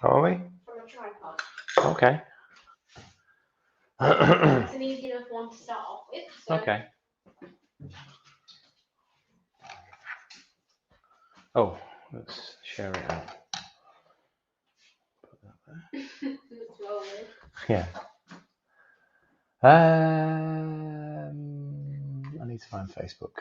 Are we? From a tripod. Okay. It's an easy enough one to start off with. So. Okay. Oh, let's share it out. Put that there. Yeah. I need to find Facebook.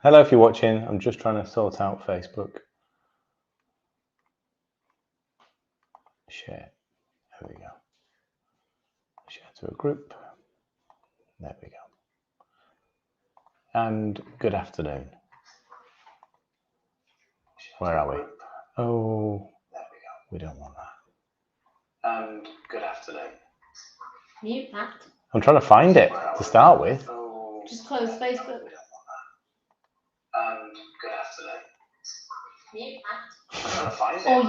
Hello, if you're watching. I'm just trying to sort out Facebook. Share. There we go. Share to a group. There we go. And good afternoon. Where are we? Oh, there we go. We don't want that. And good afternoon. Mute that. I'm trying to find it to start with. Just close Facebook. And good afternoon. Mute that. I'm trying to find it. Or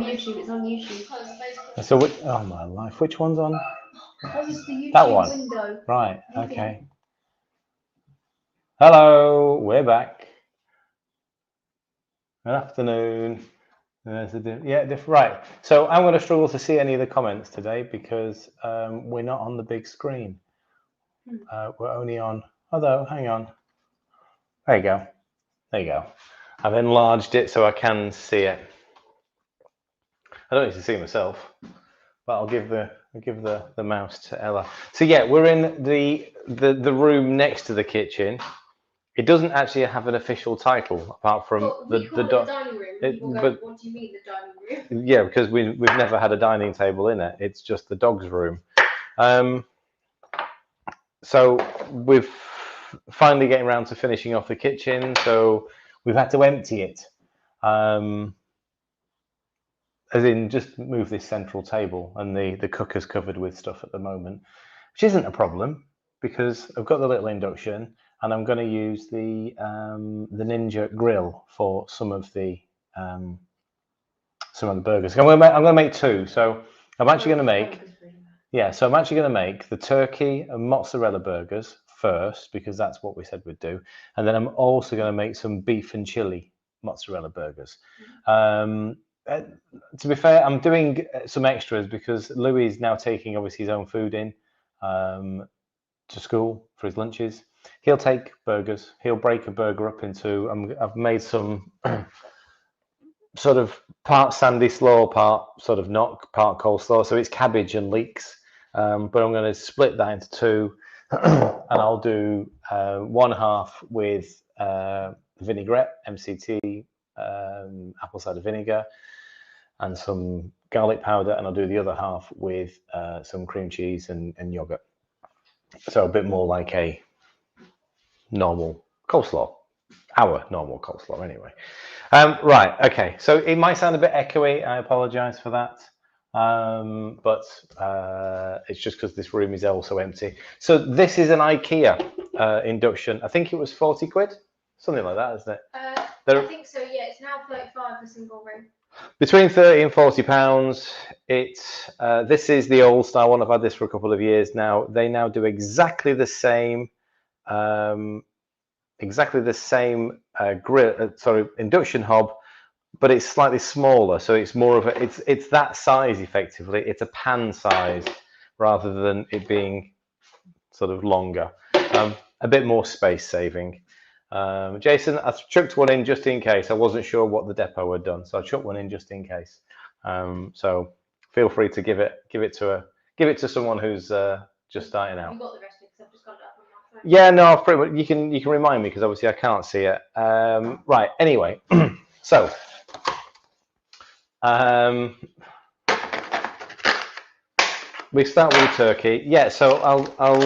YouTube. It's on YouTube. Close Facebook. So, oh my life, which one's on? Close the YouTube That one. window. Right. Okay. Hello, we're back. Good afternoon. There's a right. So I'm going to struggle to see any of the comments today because we're not on the big screen. We're only on. Although, hang on. There you go. There you go. I've enlarged it so I can see it. I don't need to see myself, but I'll give the mouse to Ella. So yeah, we're in the room next to the kitchen. It doesn't actually have an official title apart from the dining room. But what do you mean the dining room? Yeah, because we've never had a dining table in it. It's just the dog's room. So we've finally getting around to finishing off the kitchen. So we've had to empty it. As in, just move this central table, and the cooker's covered with stuff at the moment, which isn't a problem because I've got the little induction. And I'm going to use the Ninja grill for some of the burgers. I'm going to make two. So I'm actually going to make So I'm actually going to make the turkey and mozzarella burgers first because that's what we said we'd do. And then I'm also going to make some beef and chili mozzarella burgers. To be fair, I'm doing some extras because Louis is now taking obviously his own food in to school for his lunches. He'll take burgers. He'll break a burger up into. I've made some sort of part sandy slaw, part sort of not, part coleslaw. So it's cabbage and leeks. But I'm going to split that into two, and I'll do one half with vinaigrette, MCT, apple cider vinegar, and some garlic powder, and I'll do the other half with some cream cheese and yogurt. So a bit more like a normal coleslaw, our normal coleslaw anyway. Right, okay, so it might sound a bit echoey, I apologize for that, but it's just because this room is also empty. So this is an IKEA induction. I think it was 40 quid, something like that, isn't it? I think so, yeah, it's now 35 for single room. Between 30 and 40 pounds. This is the old style one. I've had this for a couple of years now. They now do exactly the same induction hob, but it's slightly smaller, so it's more of a it's that size effectively. It's a pan size rather than it being sort of longer, a bit more space saving. Jason, I chucked one in just in case. I wasn't sure what the depot had done, so I chucked one in just in case. So feel free to give it to someone who's just starting out. You got the recipe because I've just got it up on my phone. Yeah, no, I've pretty much, you can remind me because obviously I can't see it. Right. Anyway, so we start with turkey. Yeah. So I'll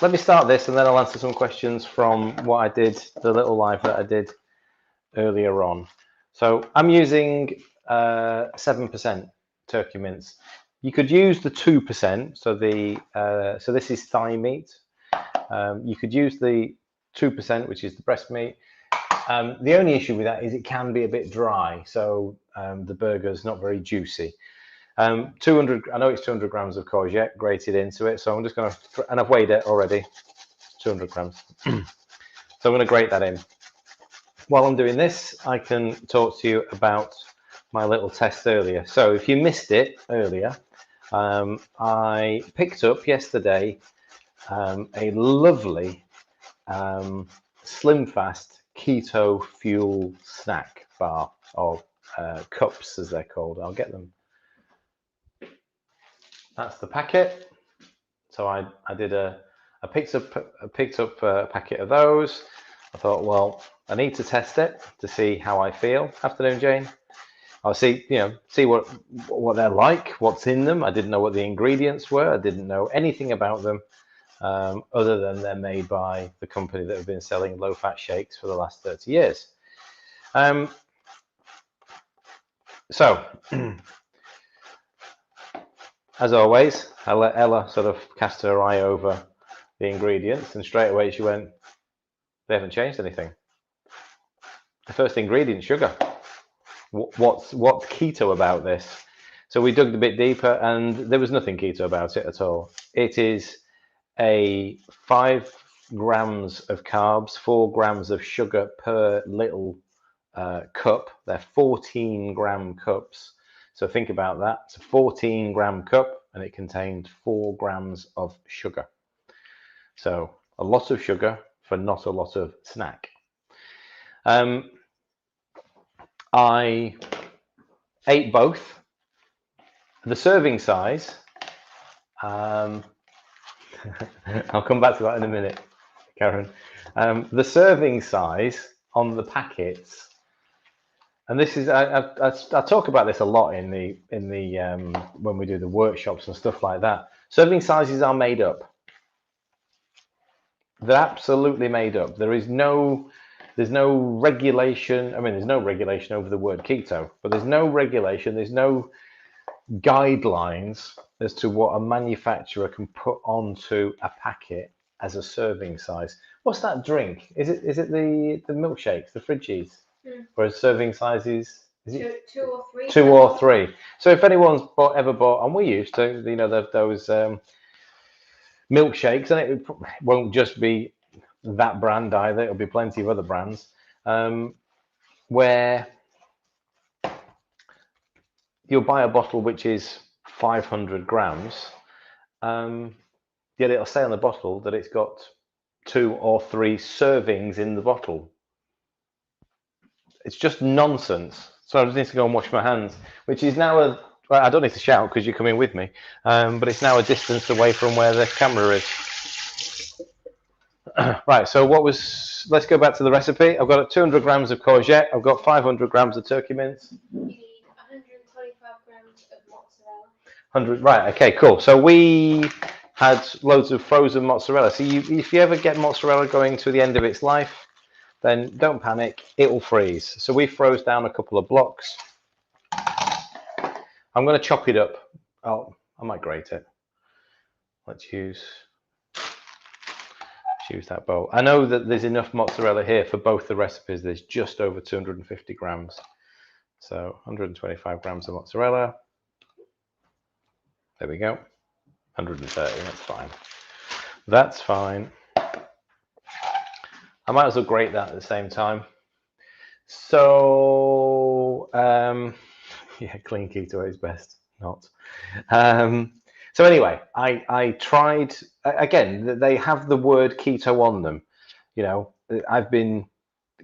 let me start this and then I'll answer some questions from what I did, the little live that I did earlier on. So I'm using 7% turkey mince. You could use the 2%. So so this is thigh meat. You could use the 2%, which is the breast meat. The only issue with that is it can be a bit dry, so the burger's not very juicy. 200, I know it's 200 grams of courgette grated into it, so I'm just going to, and I've weighed it already, 200 grams. So I'm going to grate that in. While I'm doing this, I can talk to you about my little test earlier. So if you missed it earlier, I picked up yesterday a lovely slim fast keto fuel snack bar, or cups as they're called. I'll get them. That's the packet. So I picked up a packet of those. I thought, well, I need to test it to see how I feel. Afternoon, Jane. I'll see what they're like, what's in them. I didn't know what the ingredients were. I didn't know anything about them, other than they're made by the company that have been selling low-fat shakes for the last 30 years. So, as always, I let Ella sort of cast her eye over the ingredients, and straight away she went, they haven't changed anything. The first ingredient, sugar. What's keto about this? So we dug a bit deeper, and there was nothing keto about it at all. It is a 5 grams of carbs, 4 grams of sugar per little cup. They're 14-gram cups. So think about that. It's a 14-gram cup, and it contained 4 grams of sugar. So a lot of sugar for not a lot of snack. I ate both. The serving size, I'll come back to that in a minute, Karen. The serving size on the packets, and this is I talk about this a lot in the when we do the workshops and stuff like that. Serving sizes are made up. They're absolutely made up. There's no regulation. I mean, there's no regulation over the word keto, but there's no regulation. There's no guidelines as to what a manufacturer can put onto a packet as a serving size. What's that drink? Is it the milkshakes, the fridgies? Whereas serving size is it 2 or 3? 2 or 3. So if anyone's ever bought, and we used to, those milkshakes, and it won't just be that brand either. It'll be plenty of other brands where you'll buy a bottle which is 500 grams, yet it'll say on the bottle that it's got 2 or 3 servings in the bottle. It's just nonsense. So I just need to go and wash my hands, which is now I don't need to shout because you're coming with me, but it's now a distance away from where the camera is. Right, so let's go back to the recipe. I've got 200 grams of courgette. I've got 500 grams of turkey mince. You need 125 grams of mozzarella. 100, right, okay, cool. So we had loads of frozen mozzarella. So if you ever get mozzarella going to the end of its life, then don't panic, it will freeze. So we froze down a couple of blocks. I'm going to chop it up. Oh, I might grate it. Let's use that bowl. I know that there's enough mozzarella here for both the recipes. There's just over 250 grams. So 125 grams of mozzarella. There we go. 130, that's fine. That's fine. I might as well grate that at the same time. So, yeah, clean keto is best, not. So anyway, I tried, again, they have the word keto on them. You know, I've been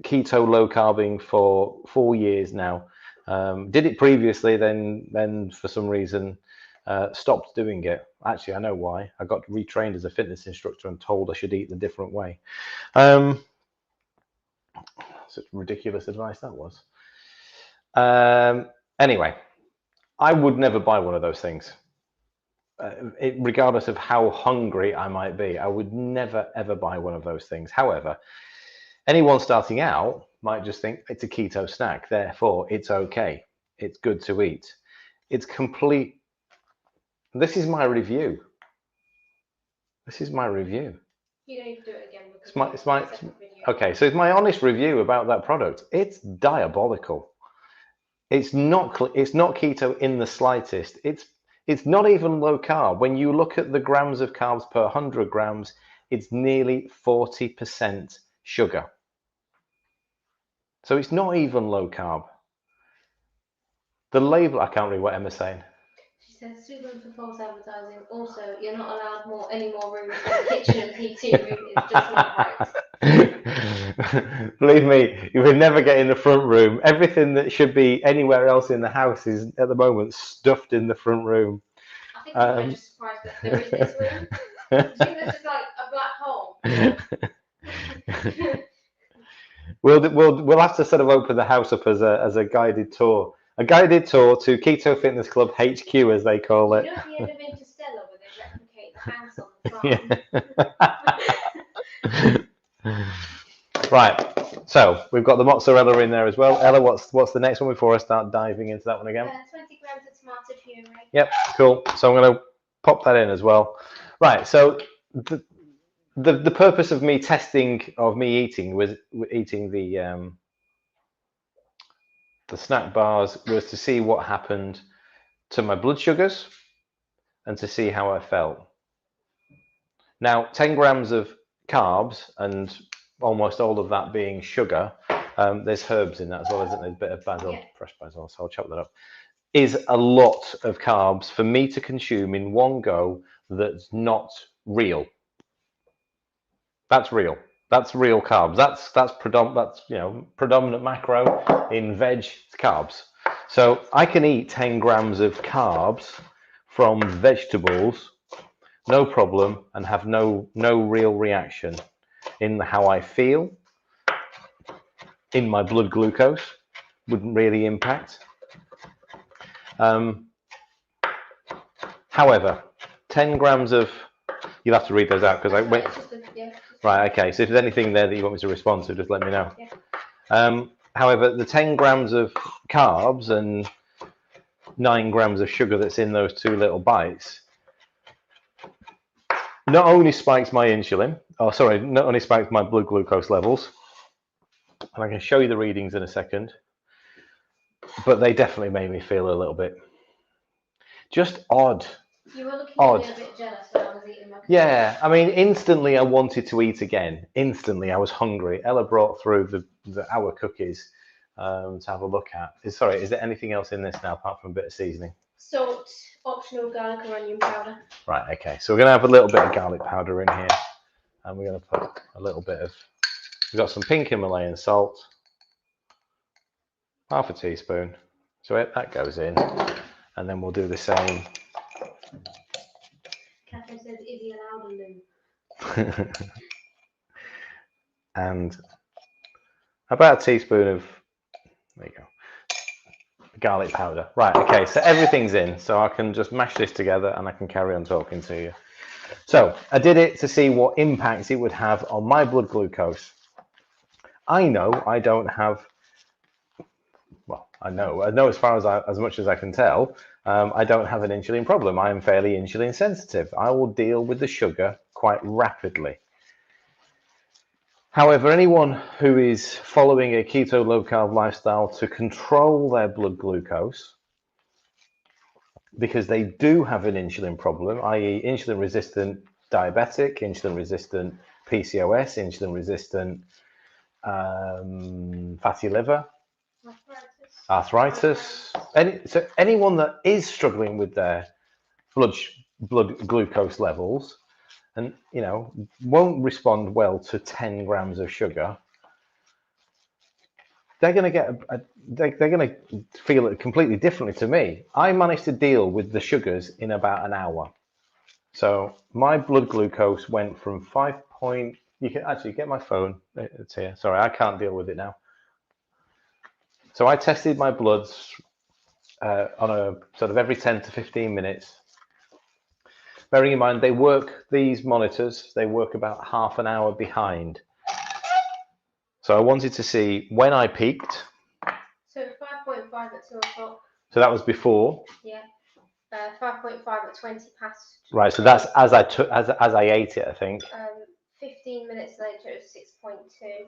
keto low carbing for 4 years now. Did it previously, then for some reason stopped doing it. Actually, I know why. I got retrained as a fitness instructor and told I should eat the different way. Such ridiculous advice that was. Anyway, I would never buy one of those things. Regardless of how hungry I might be, I would never ever buy one of those things. However, anyone starting out might just think it's a keto snack, therefore it's okay. It's good to eat. It's complete. This is my review. This is my review. You don't need to do it again because It's my separate video. okay. So it's my honest review about that product. It's diabolical. It's not keto in the slightest. It's not even low carb. When you look at the grams of carbs per 100 grams, it's nearly 40% sugar. So it's not even low carb. The label, I can't read what Emma's saying. She says, sue them for false advertising. Also, you're not allowed any more rooms in the kitchen and heating room. It's just not right. Believe me, you would never get in the front room. Everything that should be anywhere else in the house is at the moment stuffed in the front room. I think people are just surprised that there is this room. I think there's just like a black hole. We'll have to sort of open the house up as a guided tour. A guided tour to Keto Fitness Club HQ, as they call it. You know the end of Interstellar where they replicate the house on the farm? Right, so we've got the mozzarella in there as well. Ella, what's the next one before I start diving into that one again? 20 grams of tomato puree. Yep, cool. So I'm going to pop that in as well. Right, so the purpose of me eating was eating the snack bars was to see what happened to my blood sugars and to see how I felt. Now, 10 grams of carbs and almost all of that being sugar, there's herbs in that as well, isn't there? There's a bit of basil, fresh basil, so I'll chop that up. Is a lot of carbs for me to consume in one go that's not real. That's real. That's real carbs. That's predominant macro in veg carbs. So I can eat 10 grams of carbs from vegetables, no problem, and have no real reaction in how I feel, in my blood glucose, wouldn't really impact. However, 10 grams of, you'll have to read those out because I went. Right, okay, so if there's anything there that you want me to respond to, just let me know. Yeah. However, the 10 grams of carbs and 9 grams of sugar that's in those two little bites not only spikes my not only spikes my blood glucose levels, and I can show you the readings in a second, but they definitely made me feel a little bit just odd. You were looking at me a bit jealous when I was eating my cookies. Yeah, I mean, instantly I wanted to eat again. Instantly, I was hungry. Ella brought through our cookies to have a look at. Is there anything else in this now apart from a bit of seasoning? Salt, optional garlic or onion powder. Right, okay. So we're going to have a little bit of garlic powder in here. And we're going to put a little bit of, we've got some pink Himalayan salt. Half a teaspoon. So that goes in. And then we'll do the same. Catherine says, is he allowed a loo? And about a teaspoon of, there you go, garlic powder. Right, okay, so everything's in. So I can just mash this together and I can carry on talking to you. So I did it to see what impacts it would have on my blood glucose. I know I don't have, well, I know as much as I can tell, I don't have an insulin problem. I am fairly insulin sensitive. I will deal with the sugar quite rapidly. However, anyone who is following a keto low carb lifestyle to control their blood glucose, because they do have an insulin problem, i.e. insulin resistant diabetic, insulin resistant PCOS, insulin resistant fatty liver, arthritis. So anyone that is struggling with their blood glucose levels and won't respond well to 10 grams of sugar, they're going to get they're going to feel it completely differently to me. I managed to deal with the sugars in about an hour. So my blood glucose went from 5 point, you can actually get my phone, it's here. Sorry, I can't deal with it now. So I tested my bloods on a sort of every 10 to 15 minutes. Bearing in mind, these monitors, they work about half an hour behind. So I wanted to see when I peaked. So 5.5 at 2 o'clock. So that was before. Yeah. 5.5 at 20 past. Right. So that's as I ate it, I think. 15 minutes later, it was 6.2.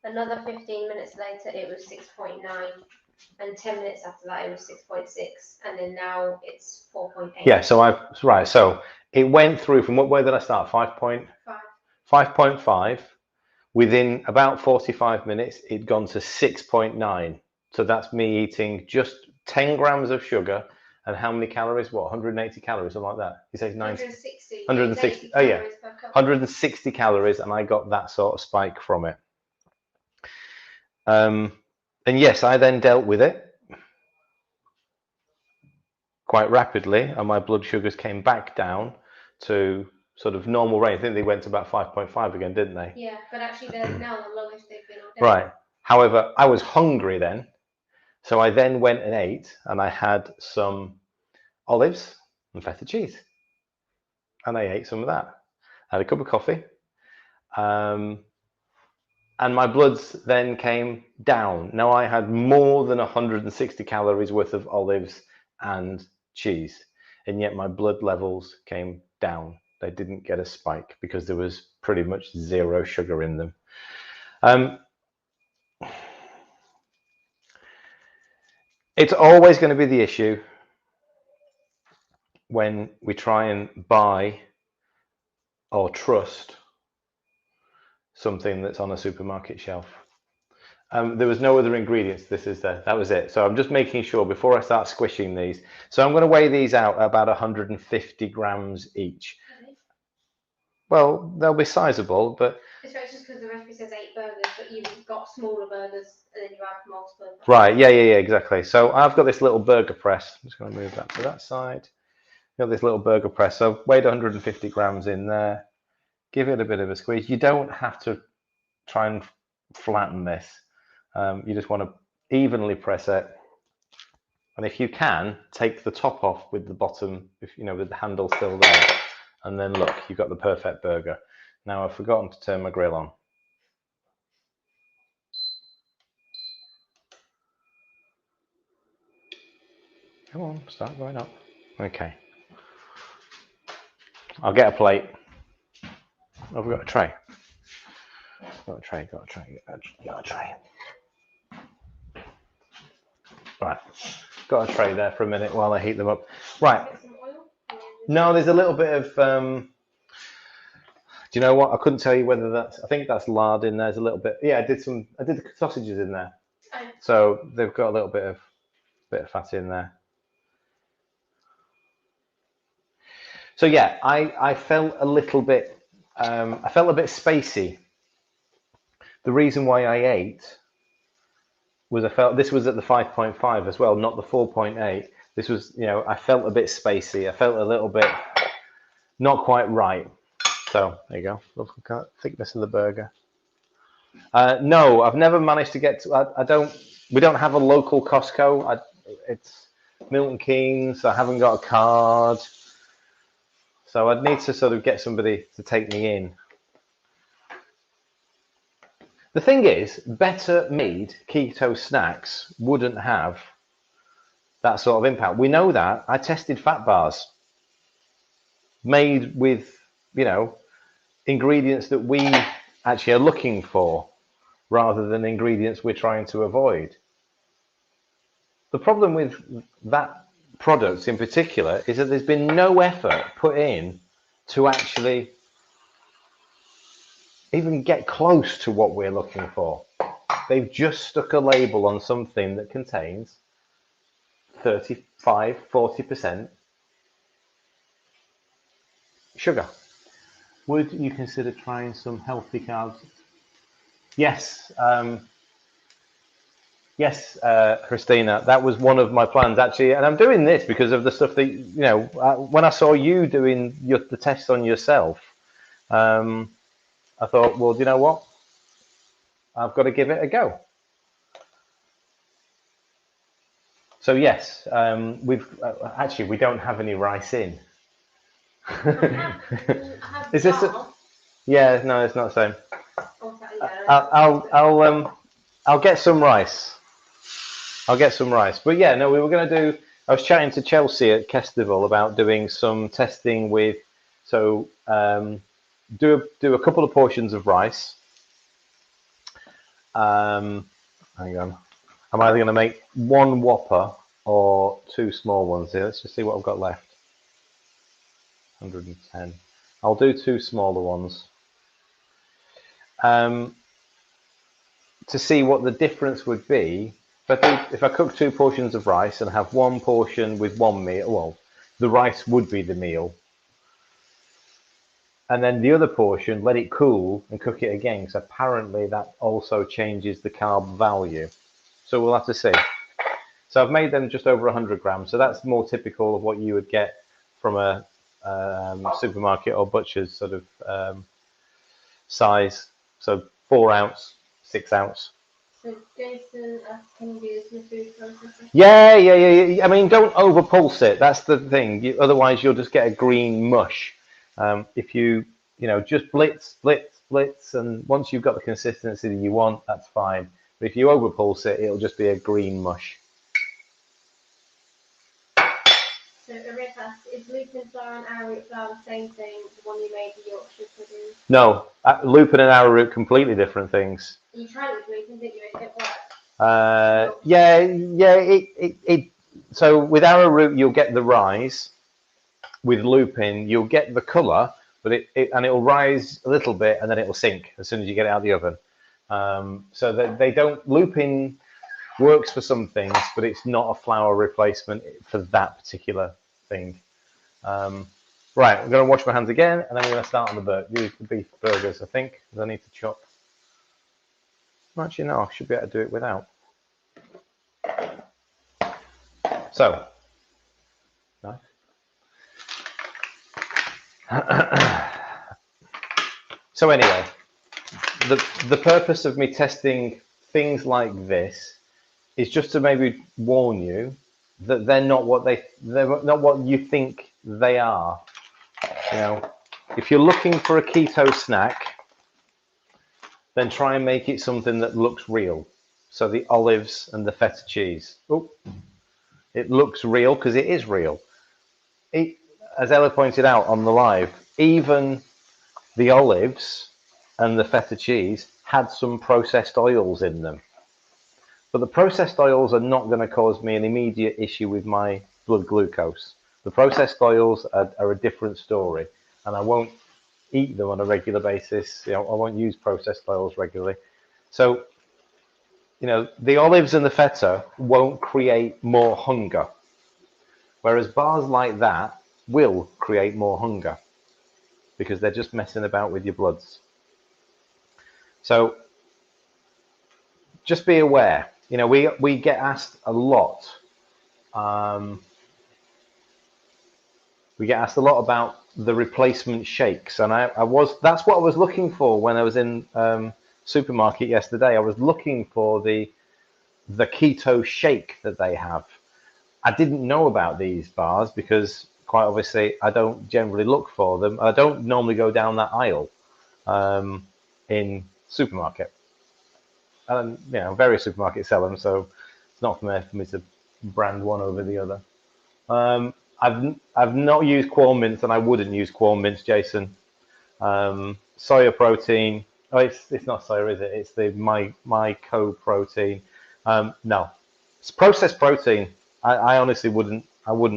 Another 15 minutes later, it was 6.9. And 10 minutes after that, it was 6.6. And then now it's 4.8. Yeah, so right, so it went through from where did I start? 5.5. Within about 45 minutes, it'd gone to 6.9. So that's me eating just 10 grams of sugar and how many calories? What, 180 calories, something like that? You say 160. 160. Oh yeah, 160 calories, and I got that sort of spike from it. And yes, I then dealt with it quite rapidly, and my blood sugars came back down to sort of normal range. I think they went to about 5.5 again, didn't they? Yeah, but actually they're now the lowest they've been all day. Right. However, I was hungry then, so I then went and ate, and I had some olives and feta cheese, and I ate some of that. I had a cup of coffee, and my bloods then came down. Now I had more than 160 calories worth of olives and cheese, and yet my blood levels came down. They didn't get a spike because there was pretty much zero sugar in them. It's always going to be the issue when we try and buy or trust something that's on a supermarket shelf. There was no other ingredients. That was it. So I'm just making sure before I start squishing these. So I'm going to weigh these out at about 150 grams each. Well, they'll be sizable, but it's just because the recipe says 8 burgers, but you've got smaller burgers and then you add multiple. Right, yeah, exactly. So I've got this little burger press. I'm just going to move that to that side. Got this little burger press. So weighed 150 grams in there. Give it a bit of a squeeze. You don't have to try and flatten this. You just want to evenly press it. And if you can, take the top off with the bottom, with the handle still there. And then look, you've got the perfect burger. Now I've forgotten to turn my grill on. Come on, start going up. Okay. I'll get a plate. Oh, we've got a tray. Got a tray. Right. Got a tray there for a minute while I heat them up. Right. No, there's a little bit of, do you know what? I couldn't tell you whether I think that's lard in there. There's a little bit. Yeah, I did the sausages in there. So they've got a little bit of fat in there. So yeah, I felt a little bit, I felt a bit spacey. The reason why I ate was this was at the 5.5 as well, not the 4.8. This was, I felt a bit spacey. I felt a little bit not quite right. So there you go. Look at the thickness of the burger. No, I've never managed to get to. We don't have a local Costco. It's Milton Keynes. I haven't got a card. So I'd need to sort of get somebody to take me in. The thing is, better made keto snacks wouldn't have that sort of impact. We know that. I tested fat bars made with, ingredients that we actually are looking for rather than ingredients we're trying to avoid. The problem with that product in particular is that there's been no effort put in to actually even get close to what we're looking for. They've just stuck a label on something that contains 35-40% sugar. Would you consider trying some healthy carbs? Yes. Yes, Christina, that was one of my plans actually, and I'm doing this because of the stuff that when I saw you doing the test on yourself, I thought, well, do you know what? I've got to give it a go. So yes, we don't have any rice in. Is this? Yeah, no, it's not the same. I'll get some rice. But yeah, no, we were going to do. I was chatting to Chelsea at Kestival about doing some testing with. So do a couple of portions of rice. Hang on. I'm either going to make one Whopper or two small ones here. Let's just see what I've got left. 110. I'll do two smaller ones. To see what the difference would be, if I cook two portions of rice and have one portion with one meal, well, the rice would be the meal. And then the other portion, let it cool and cook it again, because apparently that also changes the carb value. So we'll have to see. So I've made them just over 100 grams. So that's more typical of what you would get from a supermarket or butcher's sort of size. So 4 ounce, 6 ounce. So Jason can you use the food processor? Yeah. I mean, don't over pulse it. That's the thing. Otherwise, you'll just get a green mush. If you just blitz, and once you've got the consistency that you want, that's fine. But if you over pulse it, it'll just be a green mush. So Rick asks, is lupin flour and arrowroot flour the same thing, the one you made the Yorkshire pudding? No, lupin and arrowroot, completely different things. You tried it with lupin, didn't you? It didn't work. So with arrowroot, you'll get the rise. With lupin, you'll get the colour, but it'll rise a little bit and then it'll sink as soon as you get it out of the oven. So that they don't. Lupin works for some things, but it's not a flour replacement for that particular thing. Right, I'm going to wash my hands again, and then we're going to start on the beef burgers, I think, because I need to chop. Actually, no, I should be able to do it without. So, nice. So anyway, the purpose of me testing things like this is just to maybe warn you that they're not what you think they are. If you're looking for a keto snack, then try and make it something that looks real. So the olives and the feta cheese. Oh, it looks real because it is real. As Ella pointed out on the live, even the olives and the feta cheese had some processed oils in them. But the processed oils are not going to cause me an immediate issue with my blood glucose. The processed oils are a different story, and I won't eat them on a regular basis. I won't use processed oils regularly. So, the olives and the feta won't create more hunger, whereas bars like that will create more hunger because they're just messing about with your bloods. So just be aware. We get asked a lot. We get asked a lot about the replacement shakes, and that's what I was looking for when I was in supermarket yesterday. I was looking for the keto shake that they have. I didn't know about these bars because, quite obviously, I don't generally look for them. I don't normally go down that aisle in supermarket. And various supermarkets sell them, so it's not for me to brand one over the other. I've not used Quorn mince, and I wouldn't use Quorn mince, Jason. Soya protein. Oh, it's not soya, is it? It's the myco protein. No, it's processed protein. I honestly wouldn't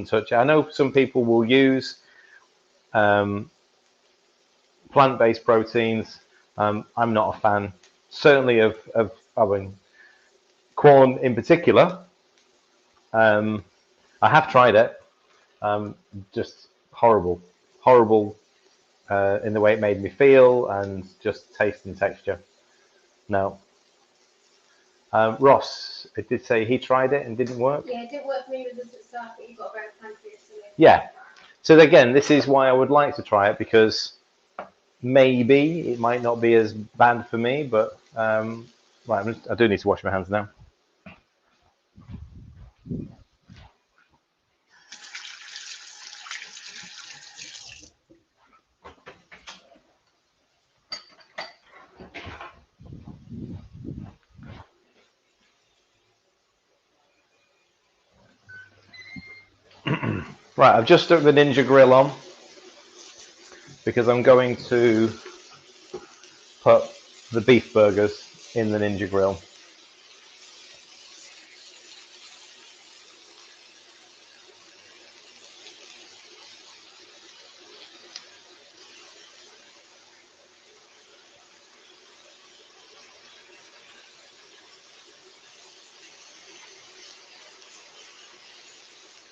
touch it. I know some people will use plant-based proteins. I'm not a fan, certainly of Quorn in particular. I have tried it. Just horrible in the way it made me feel and just taste and texture. No. Ross, it did say he tried it and didn't work. Yeah, it didn't work for me with this at start, but you got a very pancreas. Yeah. So again, this is why I would like to try it, because maybe it might not be as bad for me, but right, I do need to wash my hands now. Right, I've just stuck the Ninja Grill on. because I'm going to put the beef burgers in the Ninja Grill.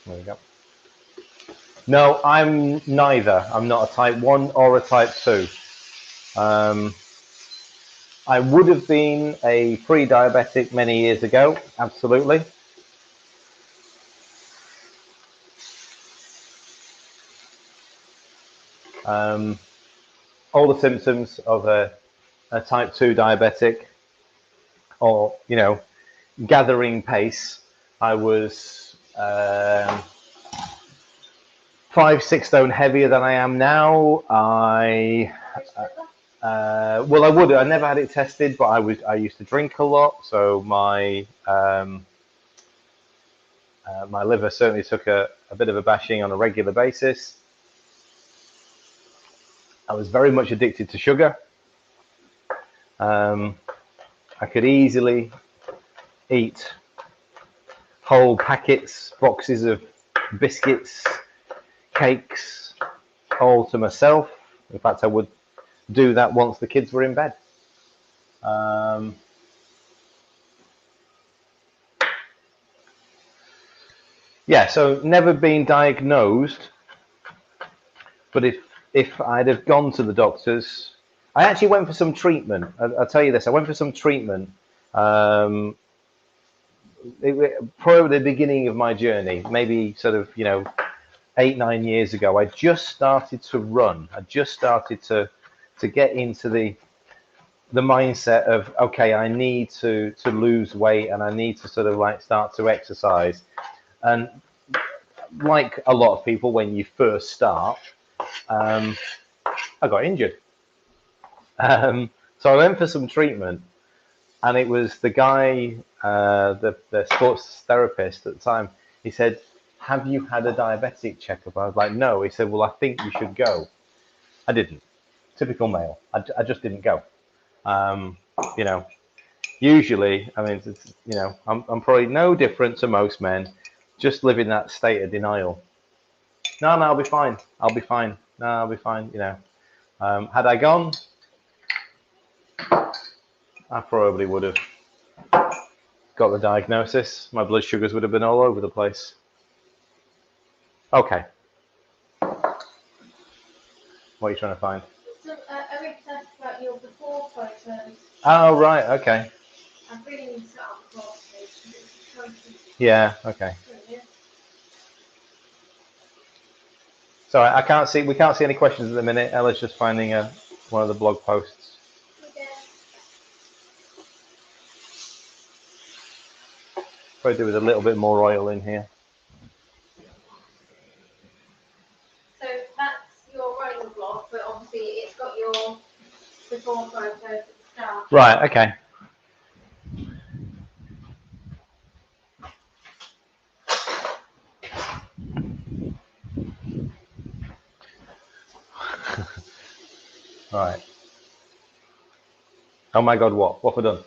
There we go. No, I'm neither. I'm not a type 1 or a type 2. I would have been a pre-diabetic many years ago, absolutely. All the symptoms of a type 2 diabetic, or, you know, gathering pace. I was 5-6 stone heavier than I am now. Well, I never had it tested, but I used to drink a lot, so my my liver certainly took a bit of a bashing on a regular basis. I was very much addicted to sugar. I could easily eat whole packets, boxes of biscuits, cakes, all to myself. In fact, I would do that once the kids were in bed. Yeah, so never been diagnosed, but if I'd have gone to the doctors, I actually went for some treatment. I'll tell you this, I went for some treatment probably the beginning of my journey, maybe sort of, you know, 8-9 years ago. I just started to run. I just started to get into the mindset of, okay, I need to lose weight and I need to sort of like start to exercise. And like a lot of people, when you first start, I got injured. So I went for some treatment, and it was the guy, the sports therapist at the time. He said, "Have you had a diabetic checkup?" I was like, "No." He said, "Well, I think you should go." I didn't. Typical male. I just didn't go. You know, usually, I mean, you know, I'm probably no different to most men, just live in that state of denial. No, I'll be fine. I'll be fine. No, I'll be fine. You know, had I gone, I probably would have got the diagnosis. My blood sugars would have been all over the place. Okay. What are you trying to find? So, Eric asked about your before photos. Oh, right. Okay. I'm bringing this up before. Yeah. Okay. So I can't see. We can't see any questions at the minute. Ella's just finding one of the blog posts. Okay. Probably do with a little bit more oil in here. So that's your running blog, but obviously it's got your before photos at the start. Right. Okay. Right. Oh my God, what have I done?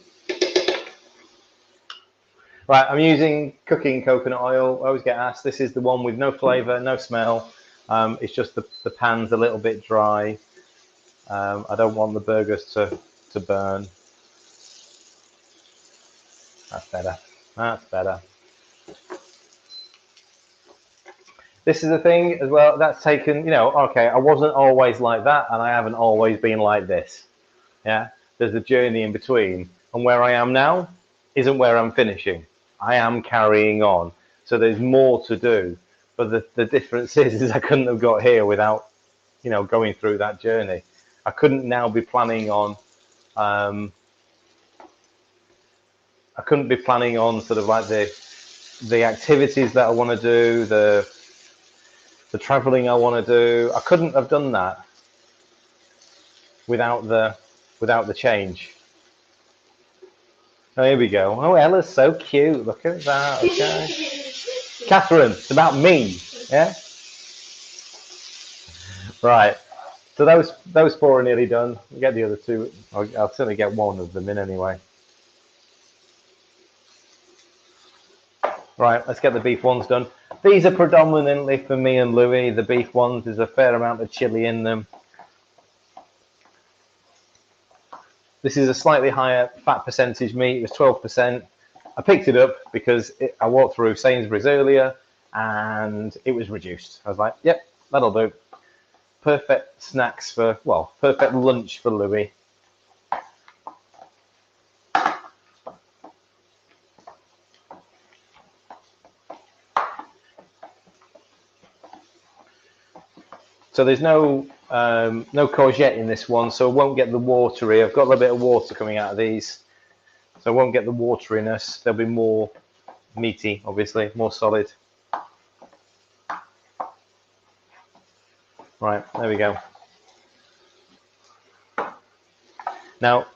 Right, I'm using cooking coconut oil. I always get asked. This is the one with no flavour, no smell. It's just the pan's a little bit dry. I don't want the burgers to burn. That's better. That's better. This is the thing as well. That's taken, you know, okay, I wasn't always like that, and I haven't always been like this. Yeah, there's a journey in between, and where I am now isn't where I'm finishing. I am carrying on, so there's more to do. But the difference is I couldn't have got here without, you know, going through that journey. I couldn't now be planning on. I couldn't be planning on sort of like the activities that I want to do, the traveling I want to do. I couldn't have done that without the change. Oh, here we go. Oh, Ella's so cute. Look at that. Okay. Catherine, it's about me. Yeah. Right. So those four are nearly done. We'll get the other two. I'll certainly get one of them in anyway. Right, let's get the beef ones done. These are predominantly for me and Louis. The beef ones, there's a fair amount of chili in them. This is a slightly higher fat percentage meat. It was 12%. I picked it up because I walked through Sainsbury's earlier and it was reduced. I was like, yep, that'll do. Perfect snacks for, well, perfect lunch for Louis. So there's no courgette in this one, so I won't get the watery. I've got a little bit of water coming out of these, so I won't get the wateriness. They'll be more meaty, obviously, more solid. Right, there we go. Now,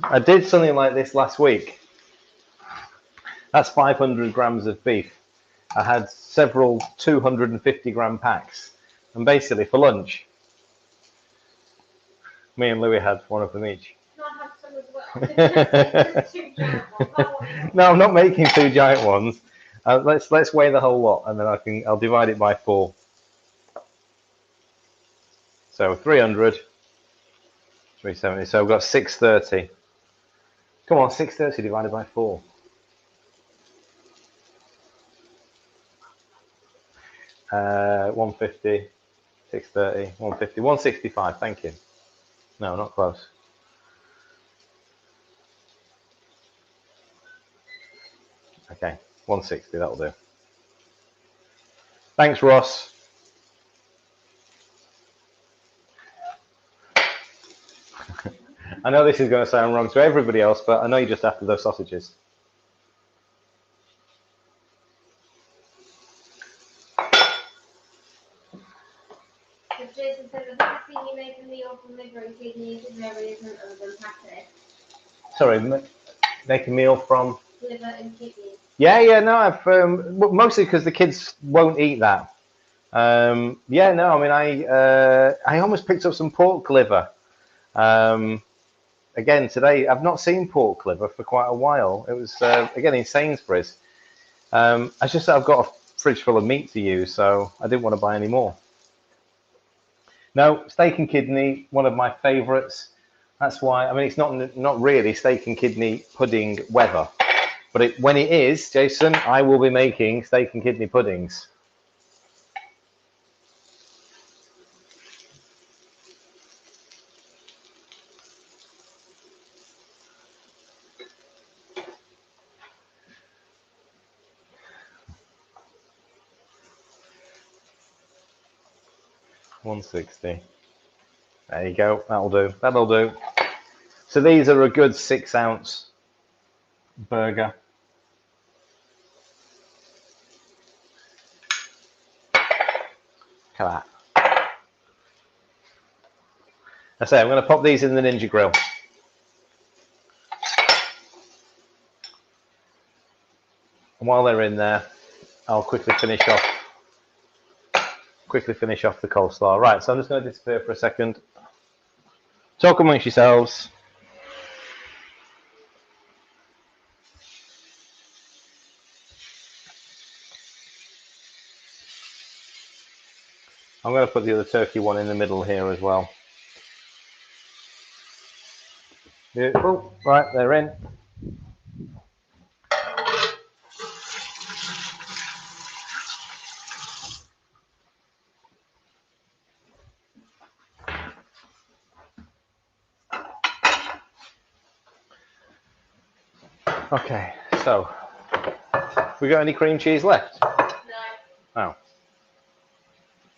I did something like this last week. That's 500 grams of beef. I had several 250-gram packs, and basically for lunch, me and Louis had one of them each. Can I have some as well? Two giant ones. No, I'm not making two giant ones. Let's weigh the whole lot, and then I'll divide it by 4. So 300, 370. So I've got 630. Come on, 630 divided by 4. Uh, 150, 630, 150, 165. Thank you. No, not close. Okay, 160. That'll do. Thanks, Ross. I know this is going to sound wrong to everybody else, but I know you're just after those sausages. Jason said, I've never seen you make a meal from liver and kidneys if there isn't other than pate. Sorry, make a meal from Liver and kidneys. Yeah, no, I've mostly because the kids won't eat that. Yeah, no, I mean, I almost picked up some pork liver. Again today, I've not seen pork liver for quite a while. It was again in Sainsbury's. I just said I've got a fridge full of meat to use, so I didn't want to buy any more. No, steak and kidney, one of my favourites. That's why, I mean, it's not really steak and kidney pudding weather. But when it is, Jason, I will be making steak and kidney puddings. $160. There you go. That'll do. That'll do. So these are a good 6-ounce burger. Look at that. I say I'm going to pop these in the Ninja Grill. And while they're in there, I'll quickly finish off the coleslaw. Right, so I'm just going to disappear for a second. Talk amongst yourselves. I'm going to put the other turkey one in the middle here as well. Beautiful. Right, they're in. Okay, so we got any cream cheese left? No. Oh.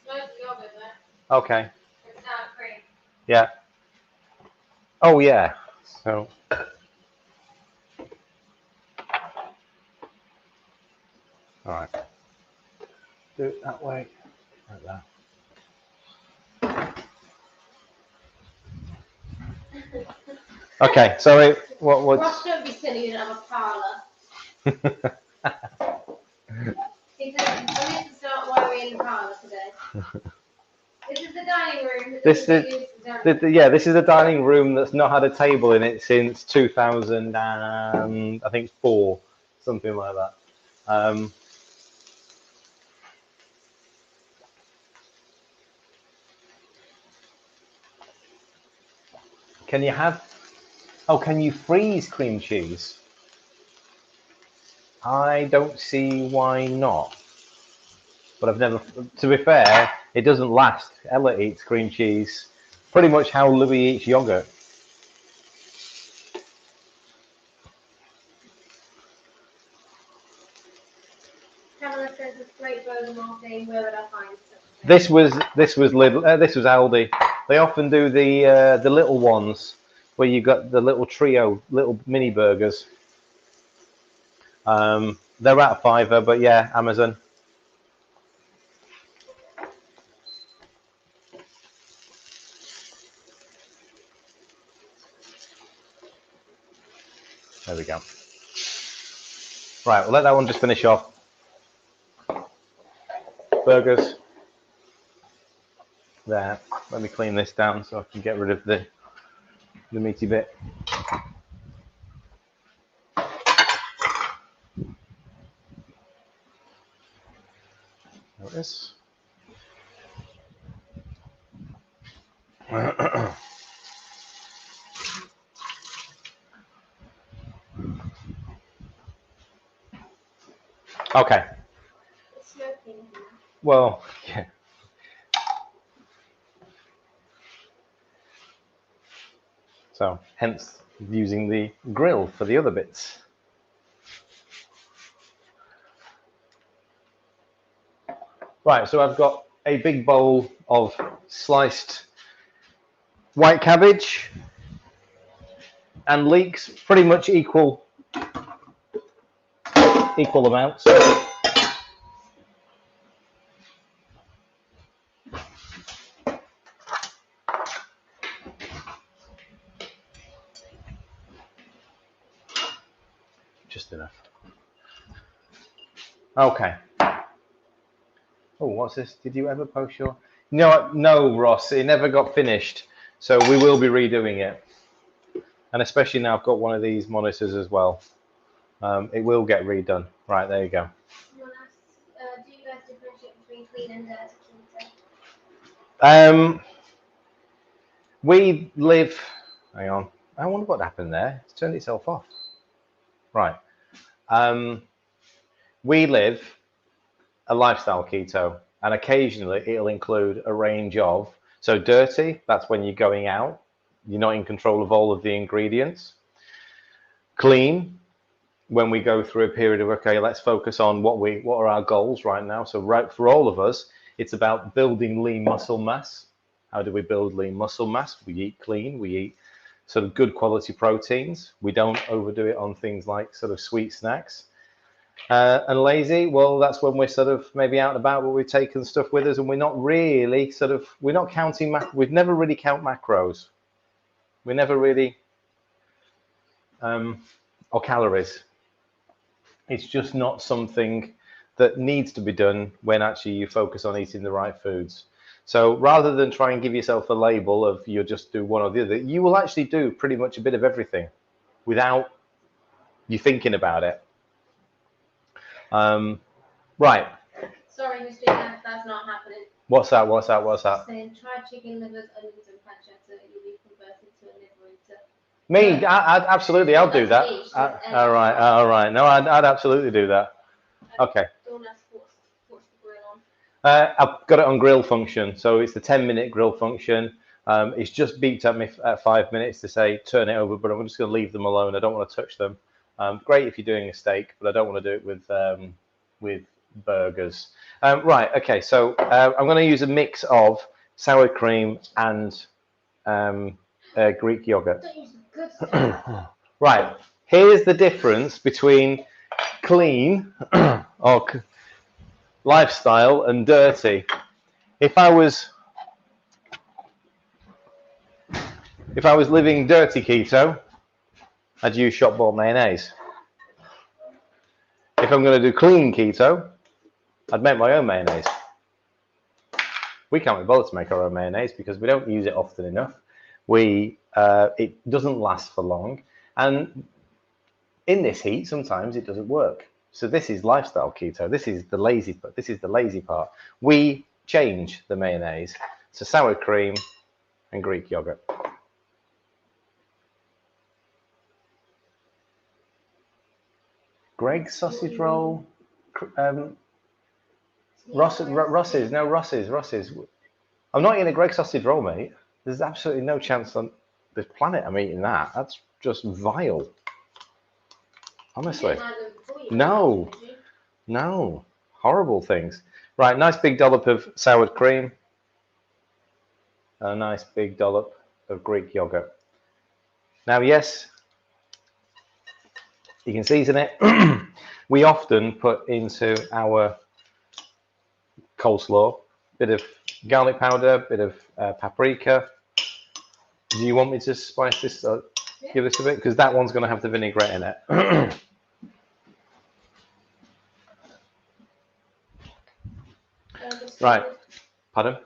Loads of yogurt there. Okay. It's not cream. Yeah. Oh yeah. So. All right. Do it that way, like that. Okay. Sorry. What's? Ross, don't be silly. You don't have a parlour. He said, I need to start worrying the parlour today. This is the day dining room. This is a dining room that's not had a table in it since 2000 and I think 4, something like that. Can you have? Oh, can you freeze cream cheese? I don't see why not. But I've never. To be fair, it doesn't last. Ella eats cream cheese pretty much how Louis eats yogurt. Pamela says a great burger Martin. Where would I find such? This was Lidl. This was Aldi. They often do the little ones where you got the little trio, little mini burgers. They're at a £5, but yeah, Amazon. There we go. Right, we'll let that one just finish off. Burgers. There. Let me clean this down so I can get rid of the meaty bit. There it is. Okay. Well, yeah. So, hence using the grill for the other bits. Right, so I've got a big bowl of sliced white cabbage and leeks, pretty much equal amounts. Just enough. Okay. Oh, what's this? Did you ever post your? No, Ross. It never got finished, so we will be redoing it. And especially now, I've got one of these monitors as well. It will get redone. Right, there you go. Do you guys differentiate between clean and dirty keto? We live. Hang on. I wonder what happened there. It's turned itself off. Right. We live a lifestyle keto, and occasionally it'll include a range of. So dirty, that's when you're going out. You're not in control of all of the ingredients. Clean, when we go through a period of, okay, let's focus on what are our goals right now. So right, for all of us, it's about building lean muscle mass. How do we build lean muscle mass? We eat clean, we eat sort of good quality proteins. We don't overdo it on things like sort of sweet snacks. And lazy, well, that's when we're sort of maybe out and about, but we've taken stuff with us and we're not really we're not counting, we've never really count macros. We never really, or calories. It's just not something that needs to be done when actually you focus on eating the right foods. So rather than try and give yourself a label of you just do one or the other, you will actually do pretty much a bit of everything without you thinking about it. Right. Sorry, Mr. F, that's not happening. What's that? Saying try chicken livers, onions, and pancetta. You'll be converted to a liver eater. Me, I'd absolutely, I'll do that. All right. No, I'd absolutely do that. Okay. Don't ask what's the grill on. I've got it on grill function, so it's the 10-minute grill function. It's just beeped at me at 5 minutes to say turn it over, but I'm just going to leave them alone. I don't want to touch them. Great if you're doing a steak, but I don't want to do it with burgers. Right, okay, so I'm going to use a mix of sour cream and Greek yogurt. Don't use the good stuff. Right, here's the difference between clean or lifestyle and dirty. If I was living dirty keto, I'd use shop bought mayonnaise. If I'm going to do clean keto, I'd make my own mayonnaise. we can't be bothered to make our own mayonnaise because we don't use it often enough. It doesn't last for long, and in this heat, sometimes it doesn't work. So this is lifestyle keto. This is the lazy part. This is the lazy part. We change the mayonnaise to sour cream and Greek yogurt. Greg's sausage roll. Ross's. I'm not eating a Greg's sausage roll, mate. There's absolutely no chance on this planet I'm eating that. That's just vile. Honestly. No. Horrible things. Right, nice big dollop of sour cream. A nice big dollop of Greek yogurt. Now, yes, you can season it. We often put into our coleslaw a bit of garlic powder, a bit of paprika. Do you want me to spice this up? Yeah. Give this a bit? Because that one's going to have the vinaigrette in it. Right. Pardon?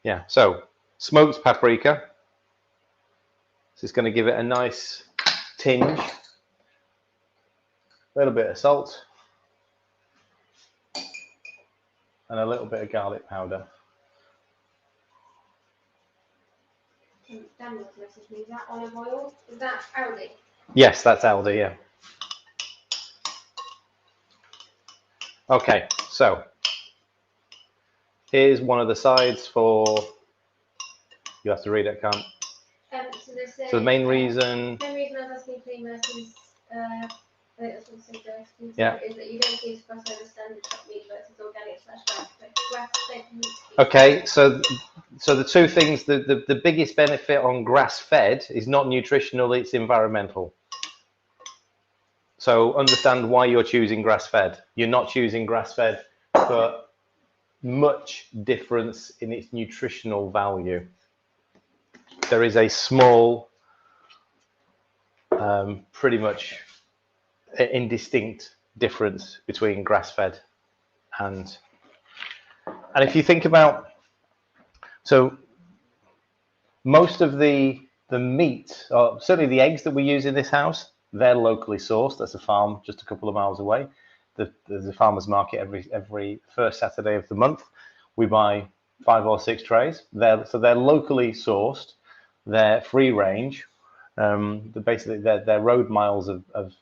Yeah, so smoked paprika. So it's going to give it a nice tinge. A little bit of salt. And a little bit of garlic powder. Daniel's messaged me. Is that olive oil? Is that Aldi? Yes, that's Aldi, yeah. Okay, so here's one of the sides for, you have to read it, can't. So the main reason. The main reason I was asking clean versus, I think that's what it said, yeah. Is that you don't seem to cross over standard chopped meat versus organic / grass-fed meat. Okay, so the two things, the biggest benefit on grass-fed is not nutritional, it's environmental. So understand why you're choosing grass-fed. You're not choosing grass-fed for much difference in its nutritional value. There is a small, pretty much indistinct difference between grass-fed and if you think about, so most of the meat, or certainly the eggs that we use in this house, they're locally sourced. That's a farm just a couple of miles away. There's a farmer's market every first Saturday of the month. We buy 5 or 6 trays. So they're locally sourced. They're free range. Basically, they're road miles of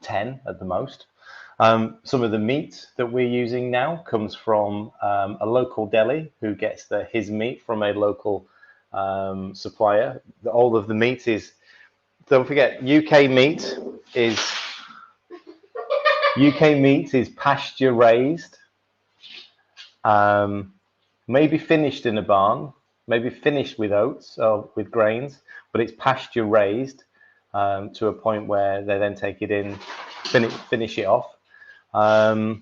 10 at the most. Some of the meat that we're using now comes from a local deli who gets his meat from a local supplier. All of the meat is, don't forget, UK meat is pasture raised, maybe finished in a barn, maybe finished with oats or with grains, but it's pasture raised to a point where they then take it in, finish it off. And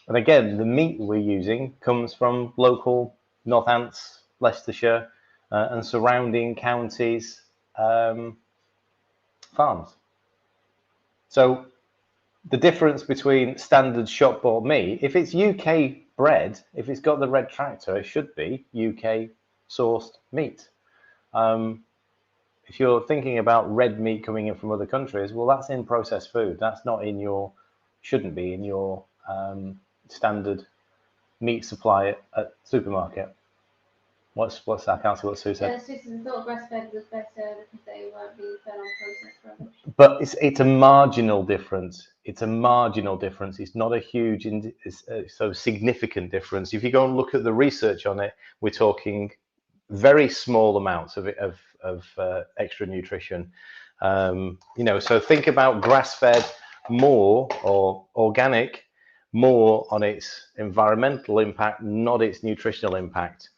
again, the meat we're using comes from local Northants, Leicestershire, and surrounding counties farms. So the difference between standard shop bought meat, if it's UK bred, if it's got the red tractor, it should be UK sourced meat. If you're thinking about red meat coming in from other countries, well, that's in processed food. That's not in your, shouldn't be in your standard meat supply at supermarket. What's that? I can't see what Sue said. Sue said I thought grass-fed was better because they weren't being fed on processed rubbish. But it's a marginal difference. It's a marginal difference. It's not a huge, so significant difference. If you go and look at the research on it, we're talking very small amounts of extra nutrition. So think about grass-fed more, or organic more, on its environmental impact, not its nutritional impact.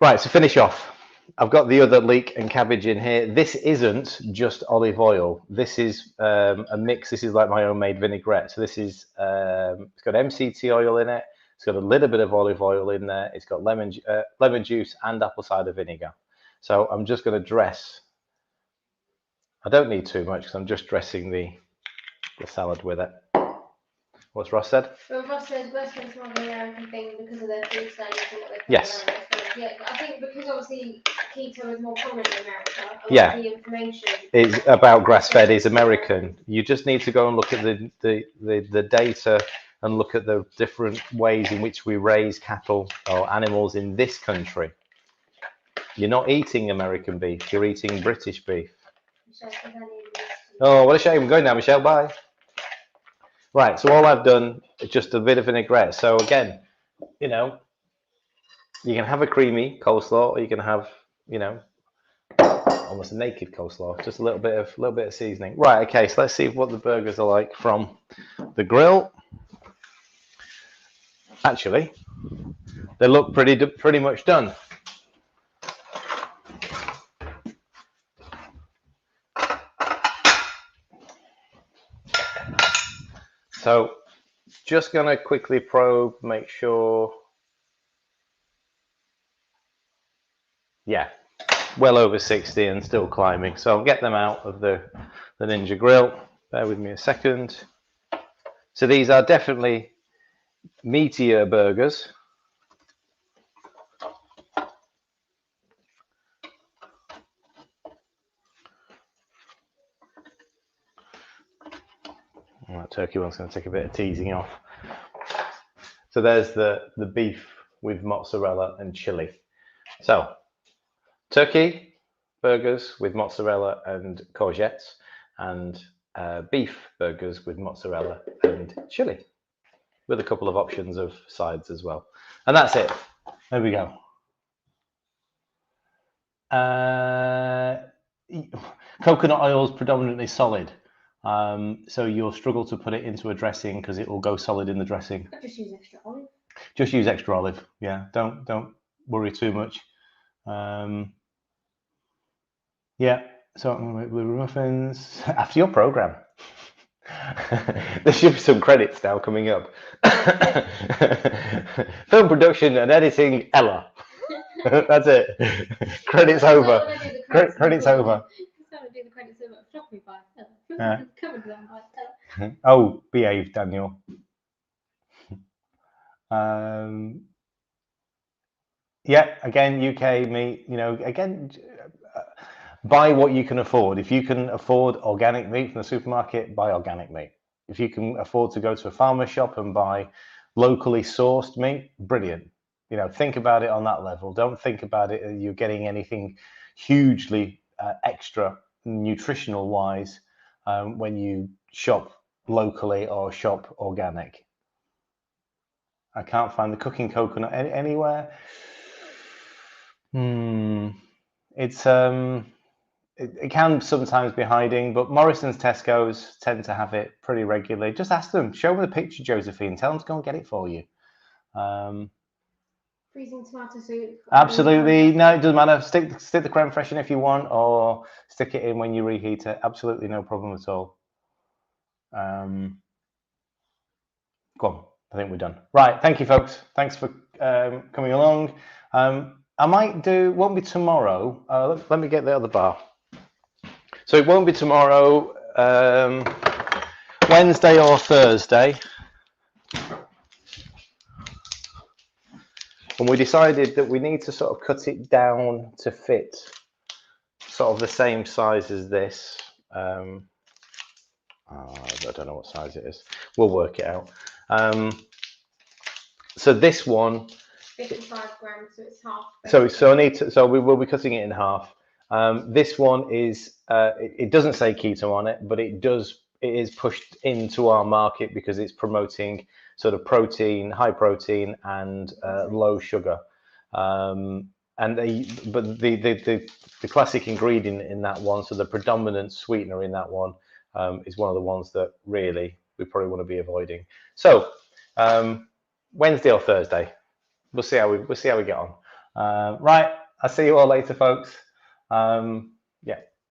Right, to finish off, I've got the other leek and cabbage in here. This isn't just olive oil. This is a mix. This is like my homemade vinaigrette. So this is, it's got MCT oil in it. It's got a little bit of olive oil in there. It's got lemon juice and apple cider vinegar. So I'm just going to dress. I don't need too much because I'm just dressing the salad with it. What's Ross said? Well, Ross said breast milk's more of an American thing because of their food standards and what they put Yes. around it. So, yeah, I think because obviously keto is more common in America, a lot Yeah. of the information Is about grass-fed is American. You just need to go and look at the data and look at the different ways in which we raise cattle or animals in this country. You're not eating American beef, you're eating British beef. Oh, what a shame. I'm going now, Michelle. Bye. Right, so all I've done is just a bit of vinaigrette. So again, you know, you can have a creamy coleslaw, or you can have, you know, almost a naked coleslaw, just a little bit of seasoning. Right, okay, so let's see what the burgers are like from the grill. Actually, they look pretty much done. So just gonna quickly probe, make sure. Yeah, well over 60 and still climbing. So I'll get them out of the Ninja Grill. Bear with me a second. So these are definitely meatier burgers. Well, that turkey one's going to take a bit of teasing off. So there's the beef with mozzarella and chili. So turkey burgers with mozzarella and courgettes, and beef burgers with mozzarella and chili, with a couple of options of sides as well. And that's it. There we go. Coconut oil is predominantly solid. So you'll struggle to put it into a dressing because it will go solid in the dressing. Just use extra olive. Just use extra olive. Yeah, don't worry too much. Yeah, so I'm going to make blue muffins after your program. There should be some credits now coming up. Film production and editing, Ella. That's it. Credits over. Credits over. Do the credits over. Stop me by Yeah. Covered them by Ella. Oh, behave, Daniel. Yeah, again, UK meat, you know, again, buy what you can afford. If you can afford organic meat from the supermarket, buy organic meat. If you can afford to go to a farmer's shop and buy locally sourced meat, brilliant. You know, think about it on that level. Don't think about it as you're getting anything hugely extra nutritional wise when you shop locally or shop organic. I can't find the cooking coconut anywhere. It's it can sometimes be hiding, but Morrison's, Tesco's tend to have it pretty regularly. Just ask them, show them the picture, Josephine. Tell them to go and get it for you. Freezing tomato soup. Absolutely, no, it doesn't matter. Stick the creme fraiche in if you want, or stick it in when you reheat it. Absolutely no problem at all. Go on. I think we're done. Right, thank you, folks. Thanks for coming along. I might do, won't be tomorrow. Let me get the other bar. So it won't be tomorrow, Wednesday or Thursday. And we decided that we need to sort of cut it down to fit sort of the same size as this. I don't know what size it is. We'll work it out. So this one, 55 grams, so it's half. So we will be cutting it in half. This one is it doesn't say keto on it, but it is pushed into our market because it's promoting sort of protein, high protein, and low sugar. But the classic ingredient in that one, so the predominant sweetener in that one, is one of the ones that really we probably want to be avoiding. So Wednesday or Thursday, we'll see how we get on. Right, I'll see you all later, folks. Yeah.